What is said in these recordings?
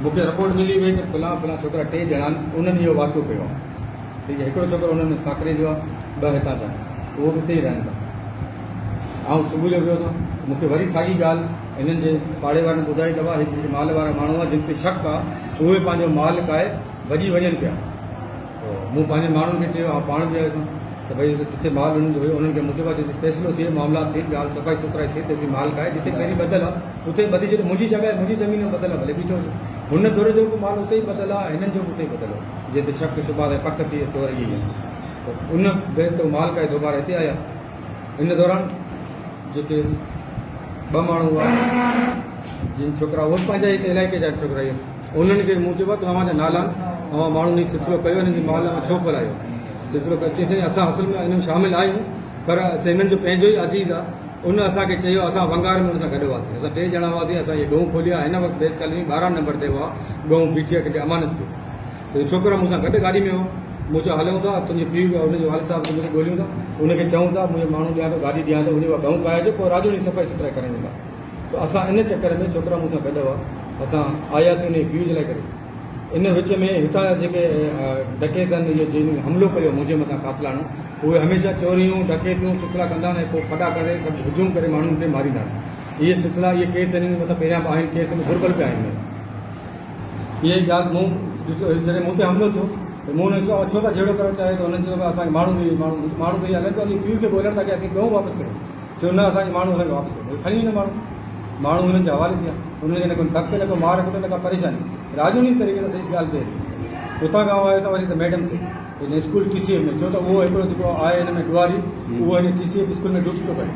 मूंखे रिपोर्ट मिली वई कि फलां फलां छोकिरा 3 ॼणा उन्हनि इहो वाक़ियो कयो आहे। ठीक है, हिकिड़ो छोकिरो उन्हनि में साकरे जो आहे, 2 हितां जा, उहो बि हिते ई रहनि था। आउं सुबुह जो वियो त मूंखे वरी साॻी ॻाल्हि हिननि जे पाड़े वारनि ॿुधाई दवा हिकु माल वारा माण्हू आहे जिन ते शक आहे उहे पंहिंजो माल काए भॼी वञनि पिया। मूं पंहिंजे माण्हुनि खे चयो, पाण बि आयुसि त भई जिथे माल हुननि जो हुयो उन्हनि खे मुंहिंजे पासे फ़ैसिलो थिए, मामला थिए, ॻाल्हि सफ़ाई सुथराई थिए, तेसीं माल काए जिते पहिरीं ॿधल आहे उते ॿधी छॾे। मुंहिंजी जॻह मुंहिंजी ज़मीन में ॿधल आहे, भले बीठो हुजे। हुन दौरे जो बि माल उते ई ॿधल आहे, हिननि जो बि उते ई ॿधल आहे, जिते शक शुबा आहे पक थी चोर इहे आहिनि। उन बेस ते माल काए दोबारा हिते आया। इन दौरान जेके 2 माण्हू हुआ जिन छोकिरा उहे पंहिंजा हिते इलाइक़े जा छोकिरा आहिनि, उन्हनि खे मूं चयो तव्हांजा नाला तव्हां माण्हुनि जी सिलसिलो कयो, हिननि जी माल छो करायो सिलसिलो कयो। चई असां असल में हिन में शामिल आहियूं, पर हिननि जो पंहिंजो ई अज़ीज़ आहे, उन असांखे चयो, असां वंगार में हुन सां गॾु हुआसीं। असां 3 ॼणा हुआसीं, असां इहे गऊं खोलिया। हिन वक़्तु बेस कॉलोनी 12 नंबर ते हुआ, गऊं बीठीअ किथे अमानत थियो। त छोकिरा मूंसां गॾु गाॾी में हो। मूं चयो हलूं था, तुंहिंजे पीउ हुनजो हाल साहब तुंहिंजे ॻोल्हियूं था, उनखे चऊं था मुंहिंजो माण्हू ॾियां थो, गाॾी ॾियां थो, उनजो गऊं काइजो, पोइ राजूनी सफ़ाई सुथराई कराईंदा। त असां इन चकर में छोकिरा मूंसां गॾु हुआ, असां आयासीं उन पीउ जे लाइ करे। इन विच में हितां जा जेके डकैतनि इहो जिन हमिलो कयो मुंहिंजे मथां कातलाणो, उहे हमेशह चोरियूं डकैतियूं सिलसिला कंदा आहिनि, पोइ फटा करे सभु हुजूम करे माण्हुनि खे मारींदा आहिनि। इहे सिलसिला इहे केस हिननि मथां पहिरियां बि आहिनि, केस में घुरबल पिया आहिनि। इहा ई ॻाल्हि मूं जॾहिं मूं ते हमिलो थियो त मूं हुनखे चयो छो था जहिड़ो करणु चाहे, त हुननि चयो असांखे माण्हू त इहे हलनि पिया, पीउ खे ॻोल्हनि था की असीं गऊं वापसि कयूं। चयो न, असांखे माण्हू असांखे वापसि कयो। खणी न माण्हू हुननि जे हवाले थिया, हुननि खे न को धक न को मार कुट न का परेशानी, राजूनी तरीक़े सां सही ॻाल्हि थिए। उतां खां आयो त वरी त मैडम खे हिन स्कूल TCF में, छो त उहो हिकिड़ो जेको आहे हिन में ॾुआरी, उहो हिन TCF स्कूल में ड्यूटी थो करे।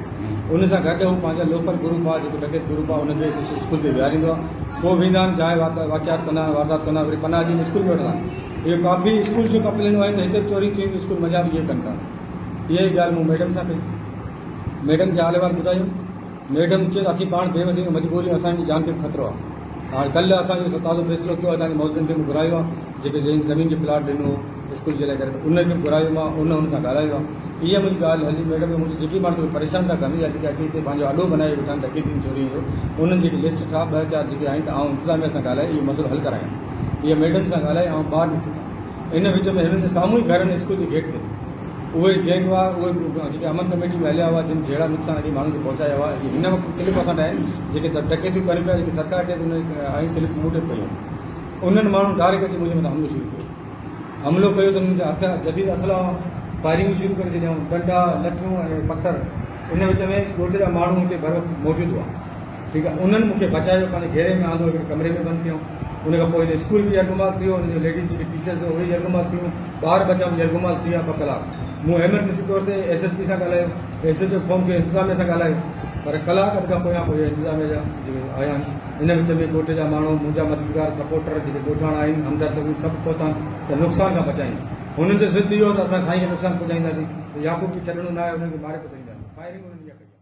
उन सां गॾु हू पंहिंजा लोकल ग्रुप आहे जेको डकैत ग्रुप आहे उनखे स्कूल ते विहारींदो आहे। पोइ वेंदा आहिनि, जाइ वाक़ियात कंदा आहिनि, वारदात कंदा आहिनि, वरी पनाह जी स्कूल में वठंदा आहिनि। इहे काफ़ी स्कूल जूं कंप्लेनूं आहिनि त हिते चोरी थी, स्कूल मज़ा बि इहे कनि था। इहा ई ॻाल्हि मूं मैडम सां कई, मैडम खे हाल अहिवाल ॿुधायूं। मैडम चयो असीं पाण बेवसी मजबूरी, असांजी जान खे ख़तरो आहे। हाणे कल्ह असांजो ताज़ो फ़ैसिलो कयो, असांजे मौजूदनि खे बि घुरायो आहे, जेके ज़मीन जो प्लाट ॾिनो स्कूल जे लाइ करे, उनखे बि घुरायो मां, हुन सां ॻाल्हायो आहे। इहा मुंहिंजी ॻाल्हि हली। मैडम मुंहिंजी जेकी माण्हू परेशान था कनि या जेके अची हिते पंहिंजो अॾो बनाए वेठा आहिनि डकैती चोरी जो, उन्हनि जी लिस्ट ठाह 2-4 जेके आहिनि त आउं इंतिज़ामिया सां ॻाल्हाए इहो मसइलो हल करायां। इहा मैडम सां ॻाल्हाए ऐं ॿार इन विच में हिननि जे साम्हूं ई घर आहिनि स्कूल जे गेट ते, उहे गैंग हुआ, उहे जेके अमन कमेटी में हलिया हुआ, जिन जहिड़ा नुक़सान अॼु माण्हुनि खे पहुचाया हुआ। हिन वक़्तु क्लिप असां वटि आहिनि जेके डकैतियूं कनि पिया, जेके सरकार ते उन आहिनि क्लिप मूं वटि पई। उन्हनि माण्हुनि डायरेक्ट अची मुंहिंजे मथां हमिलो कयो त उन्हनि जा हथ जदीद असला फायरिंग शुरू करे छॾियऊं, डंडा लठियूं ऐं पथर। इन विच में ॻोठ जा माण्हू हिते भर वक़्तु मौजूदु हुआ। ठीकु आहे, उन्हनि मूंखे बचायो, पंहिंजे घेरे में आंदो, हिकिड़े कमरे में बंदि थियूं। उन खां पोइ हिन स्कूल बि यरगुमाल थियो, हुनजो लेडीज़ जेके टीचर्स उहे यरगुमाल थियूं, ॿार बचा बि यरगुमाल थी विया 2 कलाक। मूं एमरजेंसी तौर ते SSP सां ॻाल्हायो, SHO फ़ोन कयो, इंतिज़ामिया सां ॻाल्हायो, पर कलाक खां पोयां इंतिज़ामिया जा जेके आया आहिनि। इन विच में ॻोठ जा माण्हू, मुंहिंजा मददगार सपोर्टर जेके ॻोठाणा आहिनि, हमदर्द, उहे सभु पहुता त नुक़सान खां बचायूं। हुननि जो ज़िद इहो त असां साईं खे नुक़सानु पहुचाईंदासीं, याक़ूब खे छॾणो न आहे, हुननि खे मारे पहुचाईंदासीं। फायरिंग हुननि इहा कई।